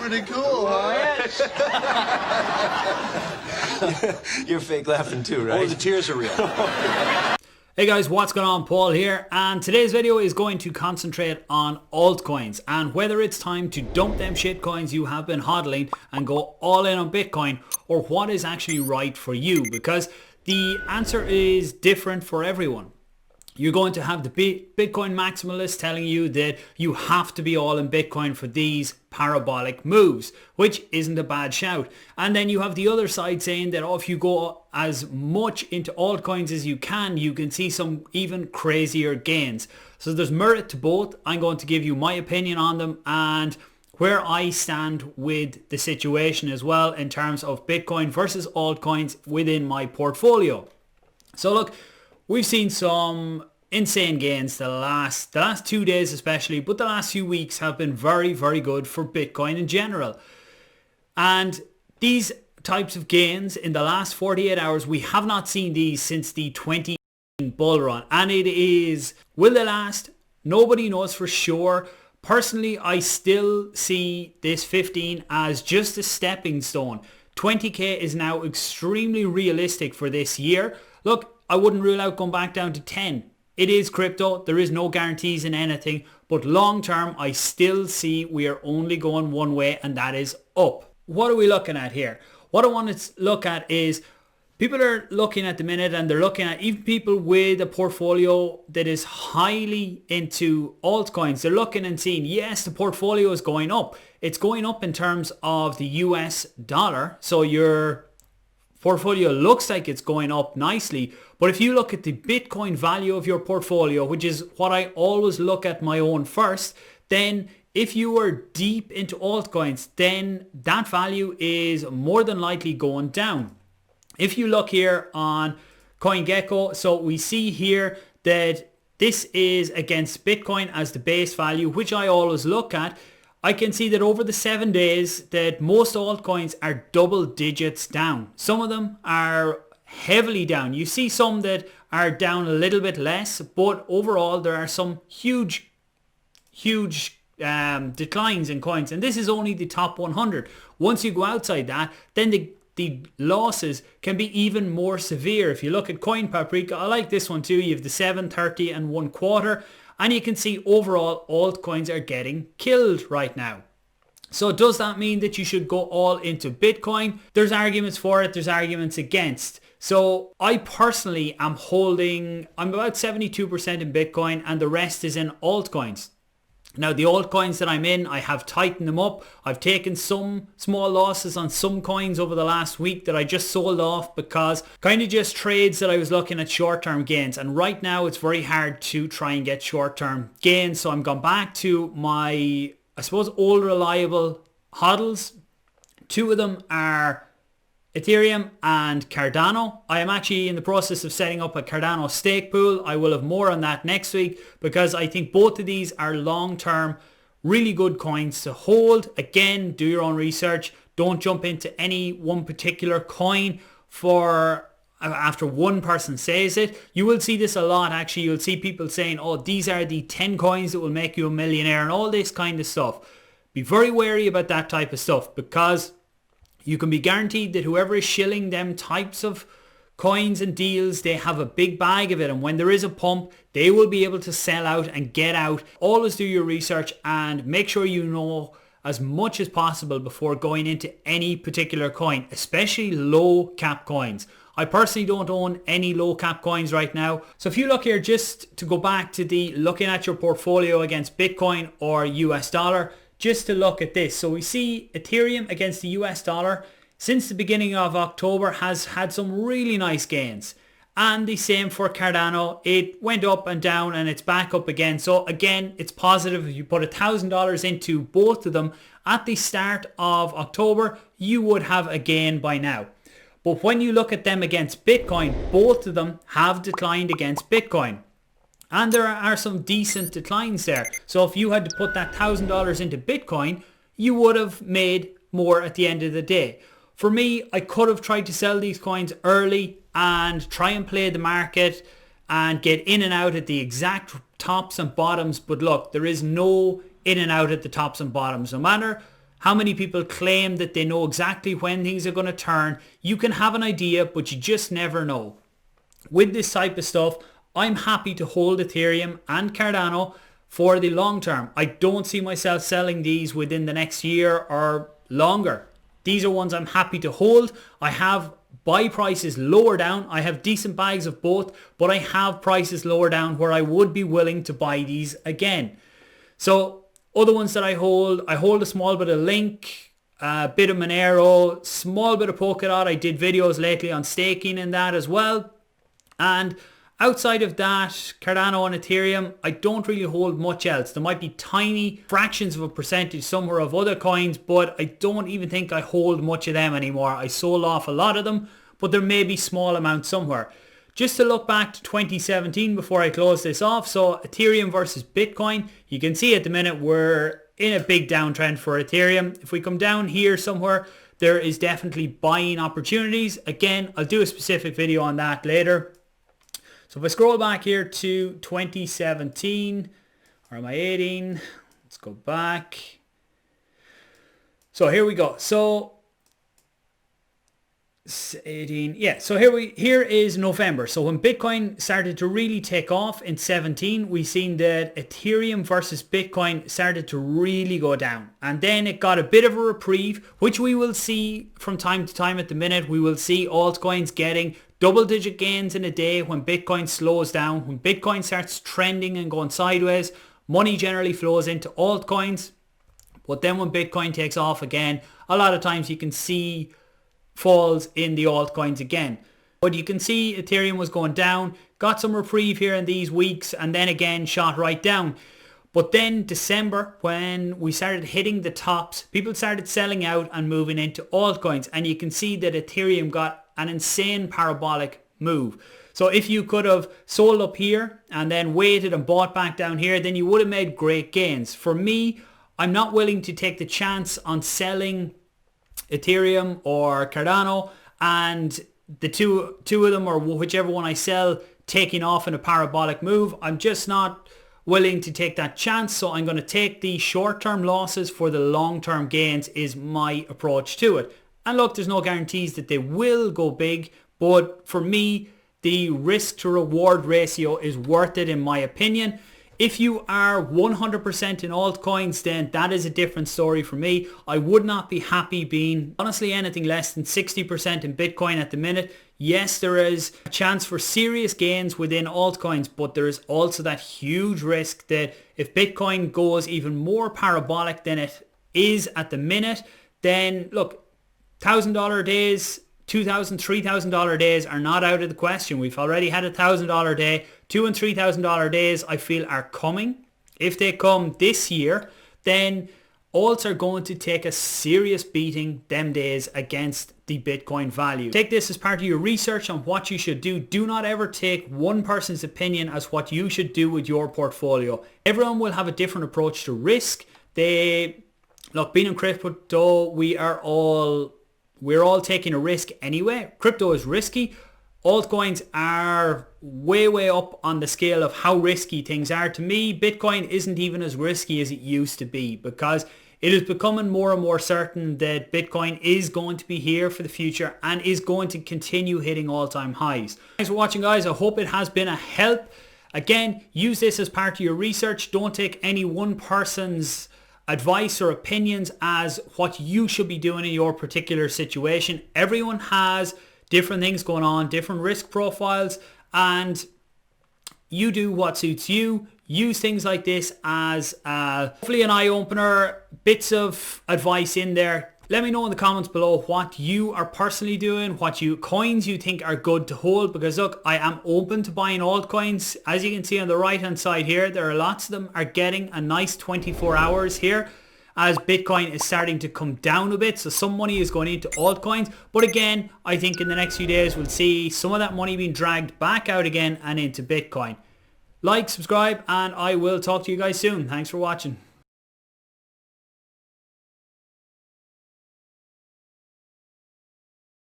pretty cool, huh? You're fake laughing too, right? Oh, the tears are real. Hey guys, what's going on? Paul here, and today's video is going to concentrate on altcoins and whether it's time to dump them shit coins you have been hodling and go all in on Bitcoin, or what is actually right for you, because the answer is different for everyone. You're going to have the Bitcoin maximalists telling you that you have to be all in Bitcoin for these parabolic moves, which isn't a bad shout. And then you have the other side saying that if you go as much into altcoins as you can see some even crazier gains. So there's merit to both. I'm going to give you my opinion on them and where I stand with the situation as well in terms of Bitcoin versus altcoins within my portfolio. So look, we've seen some insane gains the last 2 days especially, but the last few weeks have been very, very good for Bitcoin in general. And these types of gains in the last 48 hours, we have not seen these since the 20 bull run. And it is, will they last? Nobody knows for sure. Personally, I still see this 15 as just a stepping stone. 20k is now extremely realistic for this year. Look, I wouldn't rule out going back down to 10. It is crypto. There is no guarantees in anything. But long term, I still see we are only going one way, and that is up. What are we looking at here? What I want to look at is people are looking at the minute, and they're looking at even people with a portfolio that is highly into altcoins. They're looking and seeing, yes, the portfolio is going up. It's going up in terms of the US dollar. So your portfolio looks like it's going up nicely, but if you look at the Bitcoin value of your portfolio, which is what I always look at my own first, then if you are deep into altcoins, then that value is more than likely going down. If you look here on CoinGecko, so we see here that this is against Bitcoin as the base value, which I always look at. I can see that over the 7 days that most altcoins are double digits down. Some of them are heavily down. You see some that are down a little bit less, but overall there are some huge declines in coins. And this is only the top 100. Once you go outside that, then the losses can be even more severe. If you look at Coin Paprika, I like this one too. You have the 7, 30 and 1/4. And you can see overall altcoins are getting killed right now. So does that mean that you should go all into Bitcoin? There's arguments for it. There's arguments against. So I personally am I'm about 72% in Bitcoin and the rest is in altcoins. Now the altcoins that I'm in, I have tightened them up. I've taken some small losses on some coins over the last week that I just sold off because kind of just trades that I was looking at short-term gains. And right now it's very hard to try and get short-term gains. So I'm gone back to my, I suppose, old reliable hodls. 2 of them are Ethereum and Cardano. I am actually in the process of setting up a Cardano stake pool. I will have more on that next week because I think both of these are long-term, really good coins to hold. Again, do your own research. Don't jump into any one particular coin after one person says it. You will see this a lot actually. You'll see people saying, oh, these are the 10 coins that will make you a millionaire and all this kind of stuff. Be very wary about that type of stuff because you can be guaranteed that whoever is shilling them types of coins and deals, they have a big bag of it. And when there is a pump, they will be able to sell out and get out. Always do your research and make sure you know as much as possible before going into any particular coin, especially low cap coins. I personally don't own any low cap coins right now. So if you look here, just to go back to the looking at your portfolio against Bitcoin or US dollar, just to look at this. So we see Ethereum against the US dollar since the beginning of October has had some really nice gains. And the same for Cardano. It went up and down and it's back up again. So again, it's positive. If you put $1,000 into both of them at the start of October, you would have a gain by now. But when you look at them against Bitcoin, both of them have declined against Bitcoin. And there are some decent declines there. So if you had to put that $1,000 into Bitcoin, you would have made more at the end of the day. For me, I could have tried to sell these coins early and try and play the market and get in and out at the exact tops and bottoms. But look, there is no in and out at the tops and bottoms. No matter how many people claim that they know exactly when things are going to turn. You can have an idea, but you just never know. With this type of stuff, I'm happy to hold Ethereum and Cardano for the long term. I don't see myself selling these within the next year or longer. These are ones I'm happy to hold. I have buy prices lower down. I have decent bags of both, but I have prices lower down where I would be willing to buy these again. So other ones that I hold a small bit of Link, a bit of Monero, small bit of Polkadot. I did videos lately on staking in that as well. And outside of that, Cardano and Ethereum, I don't really hold much else. There might be tiny fractions of a percentage somewhere of other coins, but I don't even think I hold much of them anymore. I sold off a lot of them, but there may be small amounts somewhere. Just to look back to 2017 before I close this off, so Ethereum versus Bitcoin, you can see at the minute we're in a big downtrend for Ethereum. If we come down here somewhere, there is definitely buying opportunities. Again, I'll do a specific video on that later. So if I scroll back here to 2017, or am I 18? Let's go back. So here we go. So 18, yeah, so here is November. So when Bitcoin started to really take off in 17, we seen that Ethereum versus Bitcoin started to really go down, and then it got a bit of a reprieve, which we will see from time to time. At the minute, we will see altcoins getting double-digit gains in a day when Bitcoin slows down. When Bitcoin starts trending and going sideways, money generally flows into altcoins. But then when Bitcoin takes off again, a lot of times you can see falls in the altcoins again. But you can see Ethereum was going down, got some reprieve here in these weeks, and then again shot right down. But then December, when we started hitting the tops, people started selling out and moving into altcoins, and you can see that Ethereum got an insane parabolic move. So if you could have sold up here and then waited and bought back down here, then you would have made great gains. For me, I'm not willing to take the chance on selling Ethereum or Cardano and the two of them, or whichever one I sell, taking off in a parabolic move. I'm just not willing to take that chance, so I'm going to take the short-term losses for the long-term gains is my approach to it. And look, there's no guarantees that they will go big, but for me, the risk to reward ratio is worth it in my opinion. If you are 100% in altcoins, then that is a different story for me. I would not be happy being honestly anything less than 60% in Bitcoin at the minute. Yes, there is a chance for serious gains within altcoins, but there is also that huge risk that if Bitcoin goes even more parabolic than it is at the minute, then look, $1,000 days, $2,000, $3,000 days are not out of the question. We've already had $1,000 day. $2,000 and $3,000 days I feel are coming. If they come this year, then alts are going to take a serious beating them days against the Bitcoin value. Take this as part of your research on what you should do. Do not ever take one person's opinion as what you should do with your portfolio. Everyone will have a different approach to risk. Look, being in crypto, we're all taking a risk anyway. Crypto is risky. Altcoins are way up on the scale of how risky things are. To me, Bitcoin isn't even as risky as it used to be, because it is becoming more and more certain that Bitcoin is going to be here for the future and is going to continue hitting all-time highs. Thanks for watching, guys. I hope it has been a help. Again, use this as part of your research. Don't take any one person's advice or opinions as what you should be doing in your particular situation. Everyone has different things going on, different risk profiles, and you do what suits you. Use things like this as hopefully an eye-opener, bits of advice in there. Let me know in the comments below what you are personally doing, what coins you think are good to hold, because look, I am open to buying altcoins. As you can see on the right hand side here, there are lots of them are getting a nice 24 hours here as Bitcoin is starting to come down a bit. So some money is going into altcoins. But again, I think in the next few days we'll see some of that money being dragged back out again and into Bitcoin. Like, subscribe, and I will talk to you guys soon. Thanks for watching.